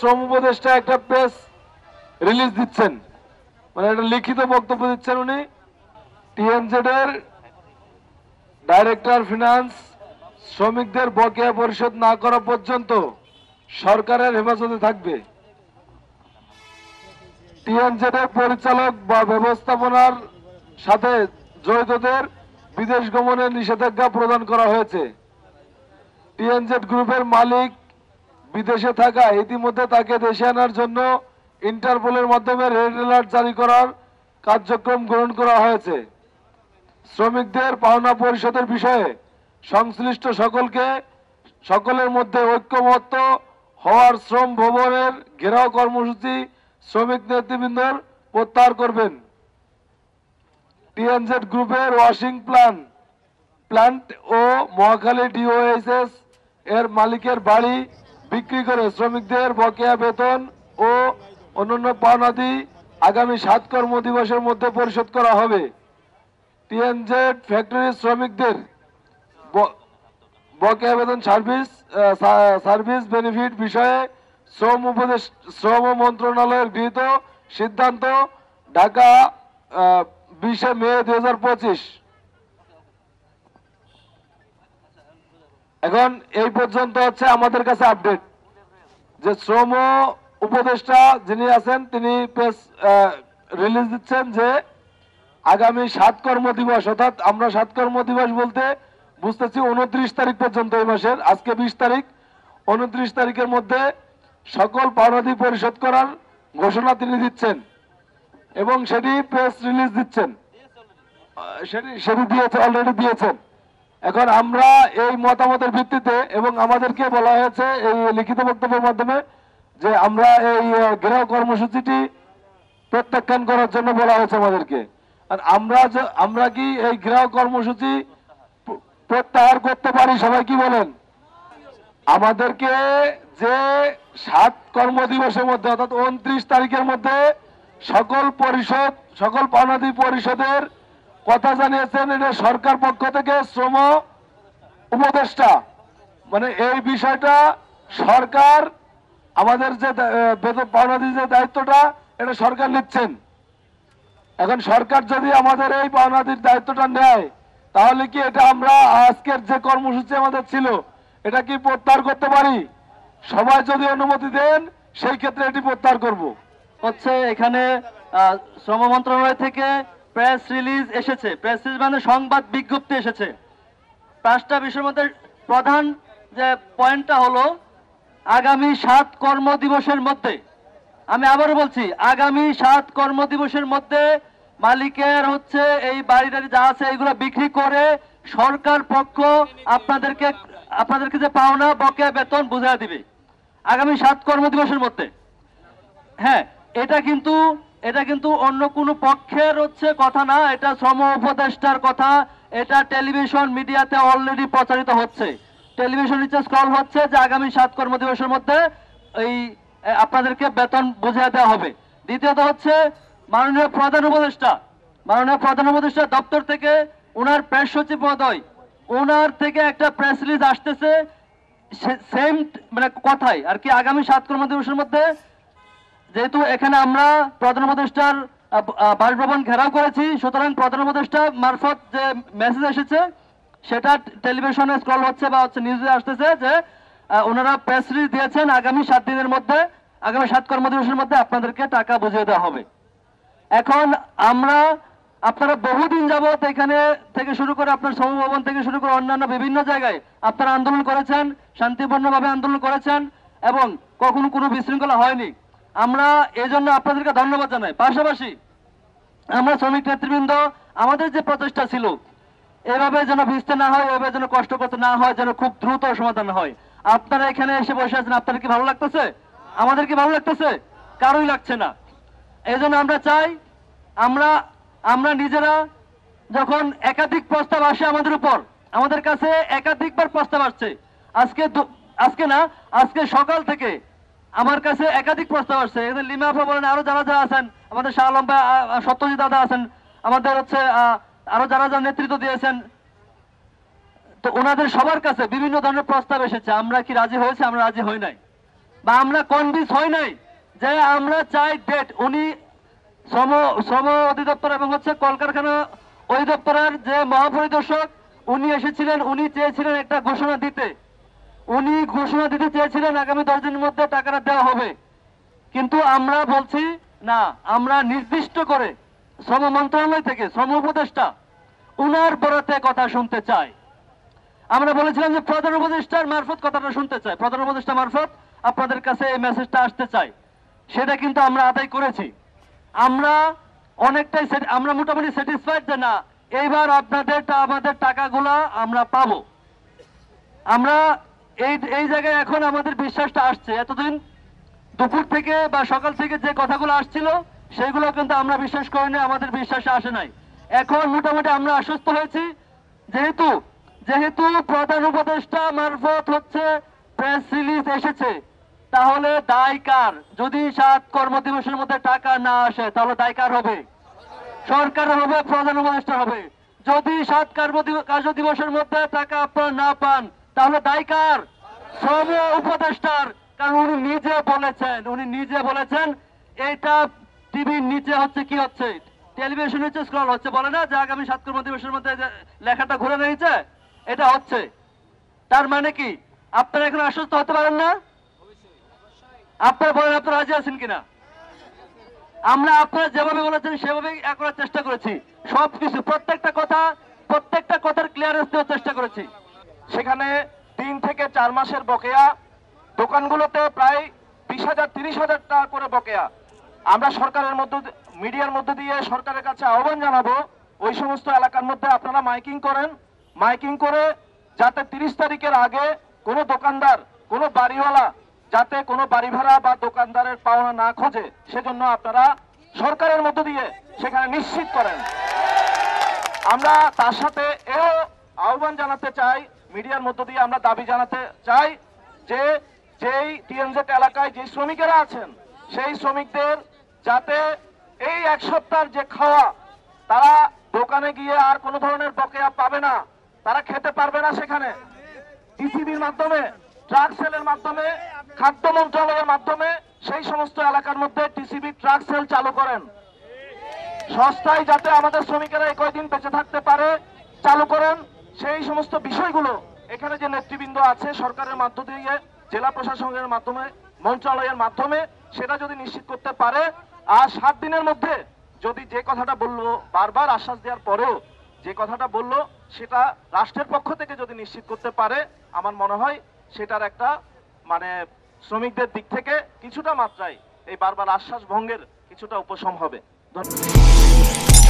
শ্রম উপদেষ্টা একটা প্রেস রিলিজ দিচ্ছেন, মানে একটা লিখিত বক্তব্য দিচ্ছেন উনি। টিএনজেড এর ডাইরেক্টর ফিনান্স শ্রমিকদের বকেয়া পরিশোধ না করা পর্যন্ত সরকারের হেফাজতে থাকবে। টিএনজেড এর পরিচালক বা ব্যবস্থাপনার সাথে জড়িতদের বিদেশ গমনের নিষেধাজ্ঞা প্রদান করা হয়েছে। টিএনজেড গ্রুপের মালিক বিদেশে থাকা ইতিমধ্যে তাকে দেশে আনার জন্য ইন্টারপোলের মাধ্যমে রেড অ্যালার্ট জারি করার কার্যক্রম গ্রহণ করা হয়েছে। শ্রমিকদের পাওনা পরিশোধের বিষয়ে সংশ্লিষ্ট সকলের মধ্যে ঐক্যমত্য হওয়ার শ্রম ভবনের ঘেরাও কর্মসূচি শ্রমিক নেতৃবৃন্দর প্রত্যাহার করবেন। টিএনজেড গ্রুপের ওয়াশিং প্লান্ট ও মহাখালী ডিওএইচএস এর মালিকের বাড়ি বিক্রি করে শ্রমিকদের বকেয়া বেতন ও অন্যান্য পাওনাদি আগামী 7 কর্মদিবসের মধ্যে পরিশোধ করা হবে। টিএনজেড ফ্যাক্টরি শ্রমিকদের বকেয়া বেতন সার্ভিস বেনিফিট বিষয়ে শ্রম মন্ত্রণালয়ের গৃহীত সিদ্ধান্ত ঢাকা 20 মে 2025। এখন এই পর্যন্ত হচ্ছে আমাদের কাছে আপডেট যে শ্রম উপদেষ্টা যিনি আছেন তিনি প্রেস রিলিজ দিচ্ছেন যে আগামী 7 কর্মদিবস, অর্থাৎ আমরা 7 কর্মদিবস বলতে বুঝতেছি 29 তারিখ পর্যন্ত, এই মাসের আজকে 20 তারিখ, 29 তারিখের মধ্যে সকল পাওনাদি পরিশোধ করার ঘোষণা তিনি দিচ্ছেন এবং সেটি প্রেস রিলিজ দিচ্ছেন, সেটি দিয়েছে, অলরেডি দিয়েছেন। এখন আমরা এই মতামতের ভিত্তিতে এবং আমাদেরকে বলা হয়েছে এই লিখিত বক্তব্যের মাধ্যমে যে আমরা এই ঘেরাও কর্মসূচিটি প্রত্যাখ্যান করার জন্য বলা হয়েছে আমাদেরকে। আর আমরা কি এই ঘেরাও কর্মসূচি প্রত্যাহার করতে পারি? সবাই কি বলেন? আমাদেরকে যে 7 কর্মদিবসের মধ্যে অর্থাৎ 29 তারিখের মধ্যে সকল পাওনাদি পরিশোধের কথা জানিয়েছেন, এটা সরকার পক্ষ থেকে শ্রম উপদেষ্টা, মানে এই বিষয়টা সরকার, আমাদের যে বেতন পাওনাদি যে দায়িত্বটা এটা সরকার নিচ্ছেন। এখন সরকার যদি আমাদের এই পাওনাদির দায়িত্বটা নেয় তাহলে কি এটা আমরা আজকের যে কর্মসূচি আমাদের ছিল এটা কি প্রত্যাহার করতে পারি? সবাই যদি অনুমতি দেন সেই ক্ষেত্রে এটি প্রত্যাহার করব। হচ্ছে এখানে শ্রম মন্ত্রণালয় থেকে প্রেস রিলিজ এসেছে, প্রেস রিলিজ মানে সংবাদ বিজ্ঞপ্তি এসেছে। 5টা বিষয়ের মধ্যে প্রধান যে পয়েন্টটা হলো আগামী 7 কর্মদিবসের মধ্যে, আমি আবারও বলছি আগামী 7 কর্মদিবসের মধ্যে মালিকের হচ্ছে এই বাড়ি যা আছে এগুলো বিক্রি করে সরকার পক্ষ আপনাদেরকে যে পাওনা বকেয়া বেতন বুঝিয়ে দিবে আগামী 7 কর্মদিবসের মধ্যে। হ্যাঁ, এটা কিন্তু অন্য কোনো পক্ষের হচ্ছে কথা না, এটা শ্রম উপদেষ্টার কথা। এটা টেলিভিশন মিডিয়াতে অলরেডি প্রচারিত হচ্ছে, টেলিভিশন নিচে স্ক্রল হচ্ছে যে আগামী 7 কর্মদিবসের মধ্যে এই আপনাদেরকে বেতন বুঝিয়ে দেওয়া হবে। দ্বিতীয়ত হচ্ছে মাননীয় প্রধান উপদেষ্টা দপ্তর থেকে ওনার প্রেস সচিব মহোদয়, ওনার থেকে একটা প্রেস রিলিজ আসতেছে সেম মানে কথাই আর কি, আগামী 7 কর্মদিবসের মধ্যে। যেহেতু এখানে আমরা প্রধান উপদেষ্টার বাসভবন ঘেরাও করেছি, সুতরাং প্রধান উপদেষ্টা মারফত যে মেসেজ এসেছে সেটা টেলিভিশনে স্ক্রল হচ্ছে বা হচ্ছে নিউজে আসতেছে যে ওনারা প্রেস রিলিজ দিয়েছেন আগামী 7 দিনের মধ্যে, আগামী 7 কর্মদিবসের মধ্যে আপনাদেরকে টাকা বুঝিয়ে দেওয়া হবে। এখন আপনারা বহুদিন যাবত এখানে থেকে শুরু করে আপনার শ্রম ভবন থেকে শুরু করে অন্যান্য বিভিন্ন জায়গায় আপনারা আন্দোলন করেছেন, শান্তিপূর্ণভাবে আন্দোলন করেছেন এবং কখনো কোনো বিশৃঙ্খলা হয়নি। আমরা এই জন্য আপনাদেরকে ধন্যবাদ জানাই। পাশাপাশি আমরা শ্রমিক নেতৃবৃন্দ আমাদের যে প্রচেষ্টা ছিল এভাবে যেন ভিজতে না হয়, এভাবে যেন কষ্ট করতে না হয়, যেন খুব দ্রুত সমাধান হয়। আপনারা এখানে এসে বসে আছেন, আপনাদের কি ভালো লাগতেছে? আমাদের কি ভালো লাগতেছে? কারোই লাগছে না। এই জন্য আমরা চাই আমরা নিজেরা যখন একাধিক প্রস্তাব আসে আমাদের উপর, আমাদের কাছে একাধিকবার প্রস্তাব আসছে, আজকে সকাল থেকে আমার কাছে একাধিক প্রস্তাব আসছে। এখানে লিমা আপা বলেন, আরো যারা আছেন, আমাদের শাহ আলম ভাই, সত্যজিৎ দাদা আছেন, আমাদের হচ্ছে আরো যারা নেতৃত্ব দিয়েছেন, তো ওনাদের সবার কাছে বিভিন্ন ধরনের প্রস্তাব এসেছে। আমরা কি রাজি হয়েছে? আমরা রাজি হই নাই। বা আমরা কনভিন্স হই নাই যে আমরা চাই ডেট। উনি শ্রম অধিদপ্তর এবং কলকারখানা অধিদপ্তরের যে মহাপরিদর্শক উনি এসেছিলেন, উনি চেয়েছিলেন একটা ঘোষণা দিতে। উনি ঘোষণা দিতে চেয়েছিলেন আগামী 10 দিনের মধ্যে টাকাটা দেওয়া হবে, কিন্তু আমরা বলছি না, আমরা নির্দিষ্ট করে শ্রম মন্ত্রণালয় থেকে শ্রম উপদেষ্টা উনার বরাতে কথা শুনতে চাই। আমরা বলেছিলাম যে প্রধান উপদেষ্টার মারফত কথাটা শুনতে চাই, প্রধান উপদেষ্টা মারফত আপনাদের কাছে এই মেসেজটা আসতে চাই। সেটা কিন্তু আমরা আদায় করেছি। আমরা অনেকটাই আমরা মোটামুটি স্যাটিসফাইড যে না, এইবার আমাদের টাকাগুলা আমরা পাবো। আমরা এই জায়গায় এখন আমাদের বিশ্বাসটা আসছে। এতদিন দুপুর থেকে বা সকাল থেকে যে কথাগুলো আসছিল সেগুলো কিন্তু আমরা বিশ্বাস করিনি, আমাদের বিশ্বাসে আসে নাই। এখন মোটামুটি আমরা আশ্বস্ত হয়েছি, যেহেতু প্রধান উপদেষ্টা মারফত প্রেস রিলিজ এসেছে, তাহলে দায় কার? যদি 7 কর্মদিবসের মধ্যে টাকা না আসে তাহলে দায় কার হবে? সরকার হবে, প্রধান উপদেষ্টা হবে। যদি 7 কার্য দিবসের মধ্যে টাকা আপনারা না পান তাহলে দায় কার? শ্রম উপদেষ্টার। কারণ উনি নিজে বলেছেন এইটা টিভির নিচে কি হচ্ছে, টেলিভিশন নিচে স্ক্রল হচ্ছে, বলে না যে আগামী 7 কর্মদিবসের মধ্যে লেখাটা ঘুরে নিয়েছে, এটা হচ্ছে। তার মানে কি আপনারা এখন আশ্বস্ত হতে পারেন না? আপনারা বলেন আপনারা রাজি আছেন কিনা? আমরা আপনারা যেভাবে বলেছেন সেভাবেই করার চেষ্টা করেছি। সবকিছু প্রত্যেকটা কথার ক্লিয়ারেন্স দেওয়ার চেষ্টা করেছি। সেখানে 3 থেকে 4 মাসের বকেয়া, দোকানগুলোতে প্রায় 20,000 30,000 টাকা করে বকেয়া। আমরা সরকারের মিডিয়ার মধ্যে দিয়ে সরকারের কাছে আহ্বান জানাবো, ওই সমস্ত এলাকার মধ্যে আপনারা মাইকিং করেন, মাইকিং করে যাতে 30 তারিখের আগে কোনো দোকানদার, কোনো বাড়িওয়ালা যাতে কোনো বাড়ি ভাড়া বা দোকানদারের পাওনা না খোঁজে, সেজন্য আপনারা সরকারের মধ্য দিয়ে সেখানে নিশ্চিত করেন। আমরা তার সাথে এও আহ্বান জানাতে চাই, মিডিয়ার মধ্য দিয়ে আমরা দাবি জানাতে চাই যে যেই টিএনজেড এলাকায় যে শ্রমিকেরা আছেন সেই শ্রমিকদের যাতে এই 1 সপ্তাহের যে খাওয়া, তারা দোকানে গিয়ে আর কোনো ধরনের বকেয়া পাবে না, তারা খেতে পারবে না। সেখানে টিসিবির মাধ্যমে, ট্রাক সেলের মাধ্যমে, খাদ্য মন্ত্রণালয়ের মাধ্যমে সেই সমস্ত এলাকার মধ্যে টিসিবি ট্রাক সেল চালু করেন। সস্তায় যাতে আমাদের শ্রমিকেরা এই কয়দিন বেঁচে থাকতে পারে চালু করেন। সেই সমস্ত বিষয়গুলো এখানে যে নেতৃবৃন্দ আছে সরকারের মাধ্যম দিয়ে, জেলা প্রশাসনের মাধ্যমে, মন্ত্রণালয়ের মাধ্যমে, সেটা যদি নিশ্চিত করতে পারে, আর 7 দিনের মধ্যে যদি যে কথাটা বললো, বারবার আশ্বাস দেওয়ার পরেও যে কথাটা বললো, সেটা রাষ্ট্রের পক্ষ থেকে যদি নিশ্চিত করতে পারে, আমার মনে হয় সেটার একটা শ্রমিকদের দিক থেকে কিছুটা মাত্রায় এই বারবার আশ্বাস ভঙ্গের কিছুটা উপশম হবে। ধন্যবাদ।